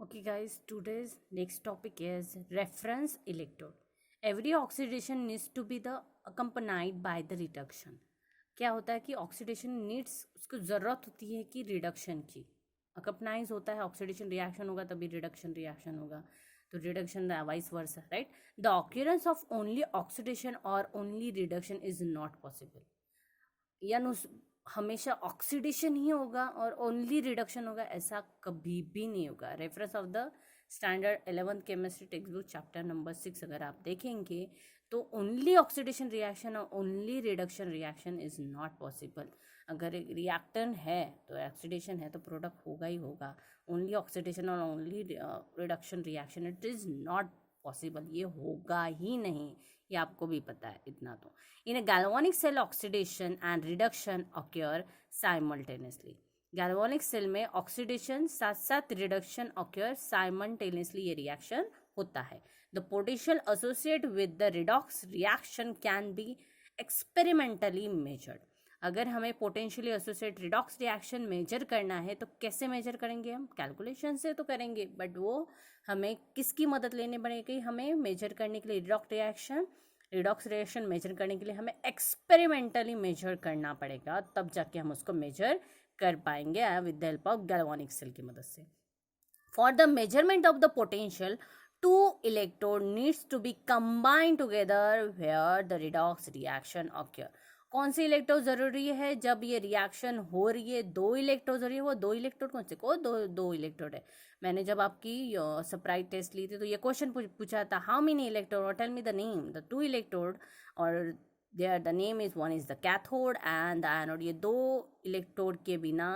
Okay, guys, today's next topic is reference electrode. Every oxidation needs to be the accompanied by the reduction. क्या होता है कि oxidation needs उसको ज़रूरत होती है कि रिडक्शन की अकम्पनाइज होता है. ऑक्सीडेशन रिएक्शन होगा तभी रिडक्शन रिएक्शन होगा. तो reduction vice versa, right. The occurrence of only oxidation और only reduction is not possible. यानी हमेशा ऑक्सीडेशन ही होगा और ओनली रिडक्शन होगा, ऐसा कभी भी नहीं होगा. Reference of the standard 11th chemistry text book chapter number 6 अगर आप देखेंगे तो ओनली ऑक्सीडेशन रिएक्शन और only reduction reaction is not possible. अगर एक रिएक्टेंट है तो ऑक्सीडेशन है तो प्रोडक्ट होगा ही होगा. ओनली ऑक्सीडेशन और only reduction reaction it is not possible. ये होगा ही नहीं, ये आपको भी पता है इतना तो. In a galvanic cell oxidation and reduction occur simultaneously. Galvanic cell में ऑक्सीडेशन साथ साथ रिडक्शन ऑक्योर साइमल्टेनियसली, ये रिएक्शन होता है. The potential associate with the redox reaction can be experimentally measured. अगर हमें potentially associate redox reaction measure करना है तो कैसे मेजर करेंगे? हम कैलकुलेशन से तो करेंगे, बट वो हमें किसकी मदद लेनी पड़ेगी? हमें मेजर करने के लिए रिडॉक्स रिएक्शन मेजर करने के लिए हमें एक्सपेरिमेंटली मेजर करना पड़ेगा, तब जाके हम उसको मेजर कर पाएंगे with the help of galvanic cell की मदद से. For the measurement of the potential, two electrode needs to be combined together where the redox reaction occur. कौन सी इलेक्ट्रोड जरूरी है? जब ये रिएक्शन हो रही है दो इलेक्ट्रोड जरूरी है. वो दो इलेक्ट्रोड कौन से? दो इलेक्ट्रोड है. मैंने जब आपकी सरप्राइज टेस्ट ली थी तो ये क्वेश्चन पूछा था, हाउ मेनी इलेक्ट्रोड और tell me the name. The two electrode और there the name is one is the cathode and the anode. ये दो इलेक्ट्रोड के बिना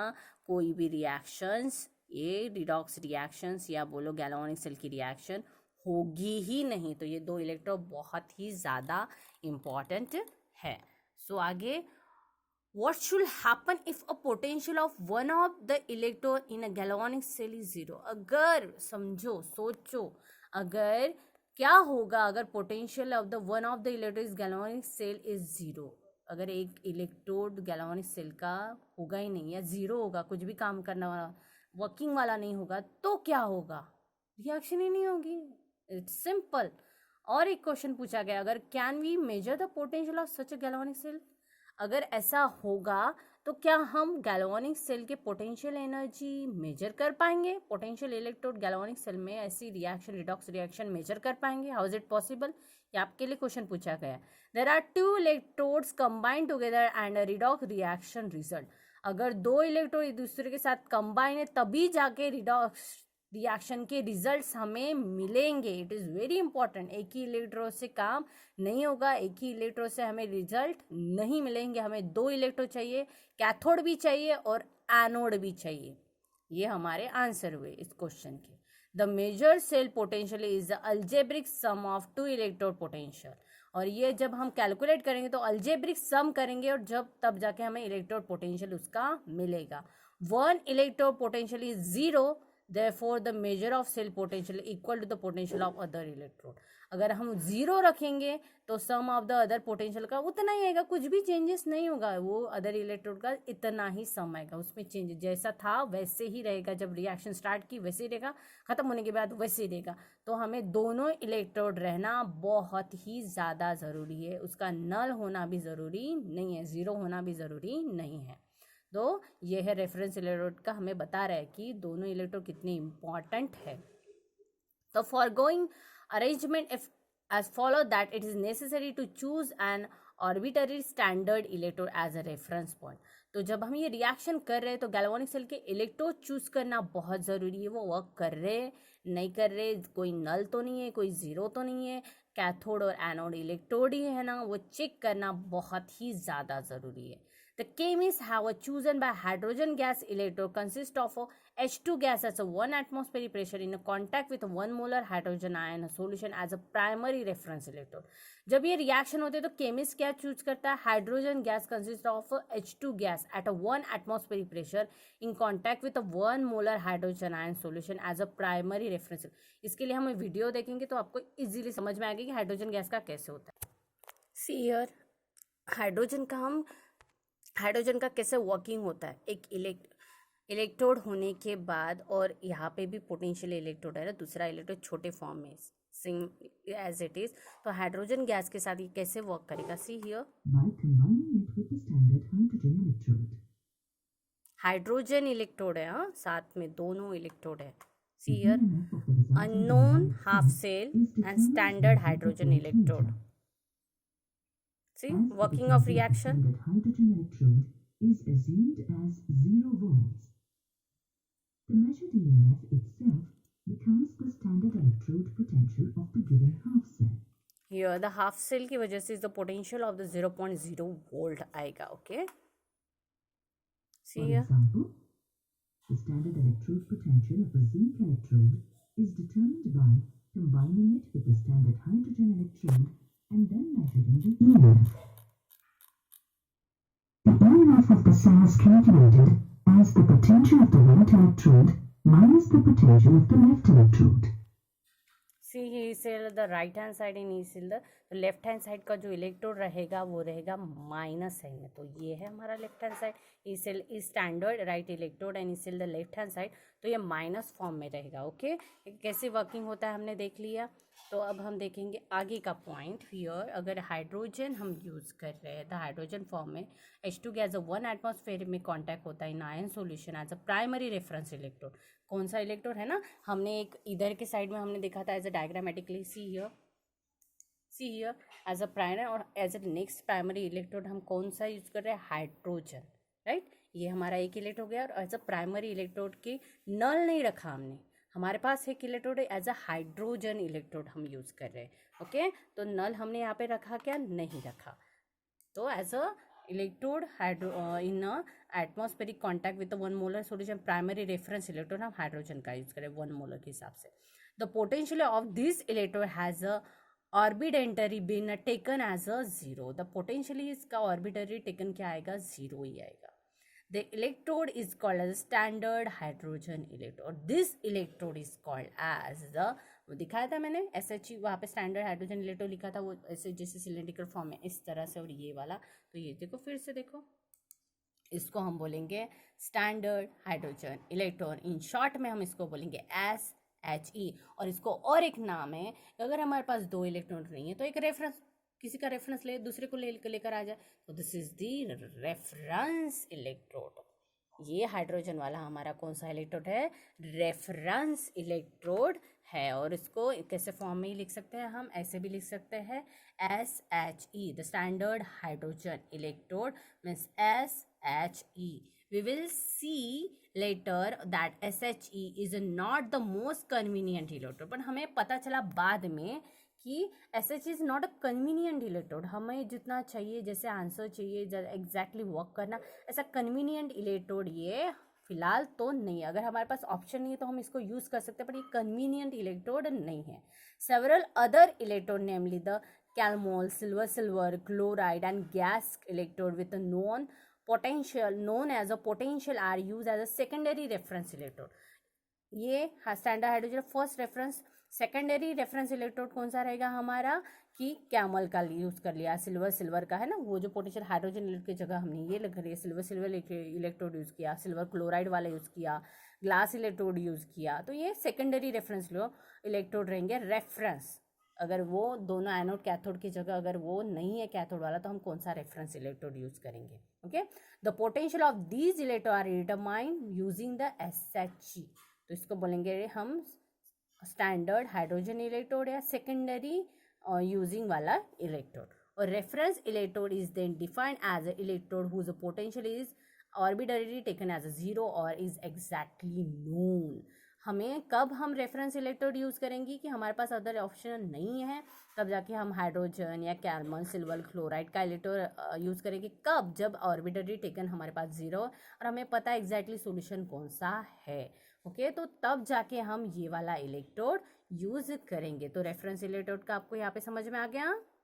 कोई भी रिएक्शंस, ये रिडॉक्स रिएक्शंस या बोलो गैल्वानिक सेल की रिएक्शन होगी ही नहीं. तो ये दो इलेक्ट्रोड बहुत ही ज़्यादा इम्पॉर्टेंट है. सो आगे, what should happen if a potential of one of the electron in a galvanic cell is zero. अगर समझो, सोचो, अगर क्या होगा अगर potential of the one of the electrode is galvanic cell is zero. अगर एक इलेक्ट्रोड गैल्वानिक सेल का होगा ही नहीं या जीरो होगा, कुछ भी काम करने वाला वर्किंग वाला नहीं होगा, तो क्या होगा? रिएक्शन ही नहीं होगी. It's simple. और एक क्वेश्चन पूछा गया, अगर can we measure the potential of such a galvanic cell. अगर ऐसा होगा तो क्या हम गैल्वानिक सेल के पोटेंशियल एनर्जी मेजर कर पाएंगे? पोटेंशियल इलेक्ट्रोड गैल्वानिक सेल में ऐसी रिएक्शन, रिडॉक्स रिएक्शन मेजर कर पाएंगे? How is it possible? ये आपके लिए क्वेश्चन पूछा गया. There are two electrodes combined together and a redox reaction result. अगर दो इलेक्ट्रोड एक दूसरे के साथ कंबाइन है तभी जाके रिडॉक्स रिएक्शन के रिजल्ट्स हमें मिलेंगे. It is very important. एक ही इलेक्ट्रोड से काम नहीं होगा, एक ही इलेक्ट्रोड से हमें रिजल्ट नहीं मिलेंगे. हमें दो इलेक्ट्रोड चाहिए, कैथोड भी चाहिए और एनोड भी चाहिए. ये हमारे आंसर हुए इस क्वेश्चन के. The measure cell potential is the algebraic sum of two electrode potential. और ये जब हम कैलकुलेट करेंगे तो अलजेब्रिक सम करेंगे और जब तब जाके हमें इलेक्ट्रोड पोटेंशियल उसका मिलेगा. One electrode potential is zero, therefore the measure of cell potential equal to the potential of other electrode. अगर हम जीरो रखेंगे तो सम ऑफ द अदर पोटेंशियल का उतना ही आएगा, कुछ भी चेंजेस नहीं होगा. वो अदर इलेक्ट्रोड का इतना ही सम आएगा, उसमें चेंज जैसा था वैसे ही रहेगा. जब रिएक्शन स्टार्ट की वैसे ही रहेगा, खत्म होने के बाद वैसे ही रहेगा. तो हमें दोनों इलेक्ट्रोड रहना बहुत ही ज़्यादा ज़रूरी है. उसका नल होना भी ज़रूरी नहीं है, ज़ीरो होना भी ज़रूरी नहीं है. तो ये है रेफरेंस इलेक्ट्रोड का, हमें बता रहा है कि दोनों इलेक्ट्रोड कितने इंपॉर्टेंट है. तो for going arrangement if as follow that it is necessary to choose an arbitrary standard electrode as a reference point. तो जब हम ये रिएक्शन कर रहे हैं तो गैल्वानिक सेल के इलेक्ट्रोड चूज करना बहुत ज़रूरी है. वो वर्क कर रहे नहीं कर रहे, कोई नल तो नहीं है, कोई ज़ीरो तो नहीं है, कैथोड और एनोड इलेक्ट्रोड ही है ना, वो चेक करना बहुत ही ज़्यादा ज़रूरी है. The chemists have chosen by hydrogen gas electrode consist of a H2 gas as a 1 atmospheric pressure in a contact with a 1 molar hydrogen ion solution as a primary reference electrode. जब ये reaction होते हैं तो chemist क्या choose करता है? Hydrogen gas consist of H2 gas at a 1 atmospheric pressure in contact with a 1 molar hydrogen ion solution as a primary reference. इसके लिए हम वीडियो देखेंगे तो आपको इजीली समझ में आएगा कि हाइड्रोजन गैस का कैसे होता है. सी हियर, हाइड्रोजन का कैसे वर्किंग होता है. एक इलेक्ट्रोड होने के बाद, और यहाँ पे भी पोटेंशियल इलेक्ट्रोड है ना, दूसरा इलेक्ट्रोड छोटे फॉर्म में सेम एज इट इज। तो हाइड्रोजन गैस के साथ ये कैसे वर्क करेगा, see here, by combining it with the standard hydrogen electrode. Hydrogen electrode है, हाँ साथ में दोनों इलेक्ट्रोड है। The see here, EMF of the resulting unknown dynamic half field cell is and determined standard by the hydrogen potential electrode. meter. See, As the working of potential of the reaction. standard hydrogen electrode is assumed as 0 volts, the measured EMF itself becomes the standard electrode potential of the given half cell. Here the half cell की वजह से is the potential of the 0.0 volt आएगा, okay? See For here. example, the standard electrode potential of a zinc electrode is determined by combining it with the standard hydrogen electrode and then measuring the EMF. The EMF of the cell is calculated as the potential of the right electrode minus the potential of the left electrode. See he cell the right hand side in E cell the left hand side का जो electrode रहेगा वो रहेगा minus sign में, तो ये है हमारा left hand side. E cell is standard right electrode and E cell the left hand side, तो ये माइनस फॉर्म में रहेगा, ओके। कैसे वर्किंग होता है हमने देख लिया। तो अब हम देखेंगे आगे का पॉइंट हियर। अगर हाइड्रोजन हम यूज़ कर रहे हैं तो हाइड्रोजन फॉर्म में H2 गैस 1 एटमॉस्फेयर में कॉन्टैक्ट होता है in ion solution as a primary reference electrode. कौन सा इलेक्ट्रोड है ना, हमने एक इधर के साइड में हमने देखा था as a diagrammatically, see here as a primary, और as a next primary electrode हम कौन सा यूज कर रहे हैं, हाइड्रोजन, राइट। ये हमारा एक इलेक्ट्रोड हो गया, और एज अ प्राइमरी इलेक्ट्रोड की नल नहीं रखा हमने, हमारे पास एक electrode as a hydrogen electrode हम यूज कर रहे हैं, ओके। तो नल हमने यहाँ पे रखा क्या, नहीं रखा। तो as a electrode in atmospheric contact with 1 molar solution primary reference electrode हम हाइड्रोजन का यूज करें 1 मोलर के हिसाब से। The potential of this electrode has a arbitrary been taken as a 0। The potentially इसका ऑर्बिटरी टेकन क्या आएगा, 0 ही आएगा। The electrode is called as standard hydrogen electrode. This electrode is called as the, वो दिखाया था मैंने SHE, वहाँ पे स्टैंडर्ड हाइड्रोजन इलेक्ट्रोड लिखा था, वो ऐसे जैसे सिलेंड्रिकल फॉर्म में इस तरह से, और ये वाला, तो ये देखो फिर से देखो, इसको हम बोलेंगे standard hydrogen electrode. In short में हम इसको बोलेंगे SHE। और इसको और एक नाम है, अगर हमारे पास 2 इलेक्ट्रॉन नहीं है तो एक रेफरेंस, किसी का रेफरेंस ले दूसरे को लेकर आ जाए, तो this is the reference electrode. ये हाइड्रोजन वाला हमारा कौन सा इलेक्ट्रोड है, रेफरेंस इलेक्ट्रोड है। और इसको कैसे फॉर्म में ही लिख सकते हैं, हम ऐसे भी लिख सकते हैं SHE, the standard hydrogen electrode means SHE। We will see later that SHE is not the most convenient electrode, but हमें पता चला बाद में कि SHE is not a convenient electrode। हमें जितना चाहिए, जैसे आंसर चाहिए एग्जैक्टली वर्क करना, ऐसा कन्वीनियंट इलेक्ट्रोड ये फिलहाल तो नहीं है। अगर हमारे पास ऑप्शन नहीं है तो हम इसको यूज़ कर सकते हैं, पर ये कन्वीनियंट इलेक्ट्रोड नहीं है। Several other electrode namely the calomel, silver, chloride and gas electrode with non potential known as a potential are used as a secondary reference electrode। ये standard hydrogen first reference, secondary reference electrode कौन सा रहेगा हमारा, कि camel का use कर लिया, silver का है ना, वो जो पोटेंशियल हाइड्रोजन इलेक्ट्रोड की जगह हमने ये लिख रही है सिल्वर इलेक्ट्रोड यूज़ किया, सिल्वर क्लोराइड वाला यूज़ किया, ग्लास इलेक्ट्रोड यूज़ किया, तो ये सेकेंडरी रेफरेंस इलेक्ट्रोड रहेंगे। रेफरेंस अगर वो दोनों एनोड कैथोड की जगह अगर वो नहीं है कैथोड वाला, तो हम कौन सा रेफरेंस इलेक्ट्रोड यूज करेंगे, okay. The potential of these electrode are determined using the SHE। तो इसको बोलेंगे हम स्टैंडर्ड हाइड्रोजन इलेक्ट्रोड या सेकेंडरी यूजिंग वाला इलेक्ट्रोड। और reference electrode is then defined as a electrode whose potential is arbitrary taken as a 0 और is exactly known. हमें कब हम रेफरेंस इलेक्ट्रोड यूज़ करेंगे कि हमारे पास अदर ऑप्शन नहीं है, तब जाके हम हाइड्रोजन या कैलमन, सिल्वर क्लोराइड का इलेक्ट्रोड यूज़ करेंगे। कब, जब ऑर्बिटरी टेकन हमारे पास 0 और हमें पता है एग्जैक्टली सॉल्यूशन कौन सा है, ओके। तो तब जाके हम ये वाला इलेक्ट्रोड यूज़ करेंगे। तो रेफरेंस इलेक्ट्रोड का आपको यहाँ पे समझ में आ गया।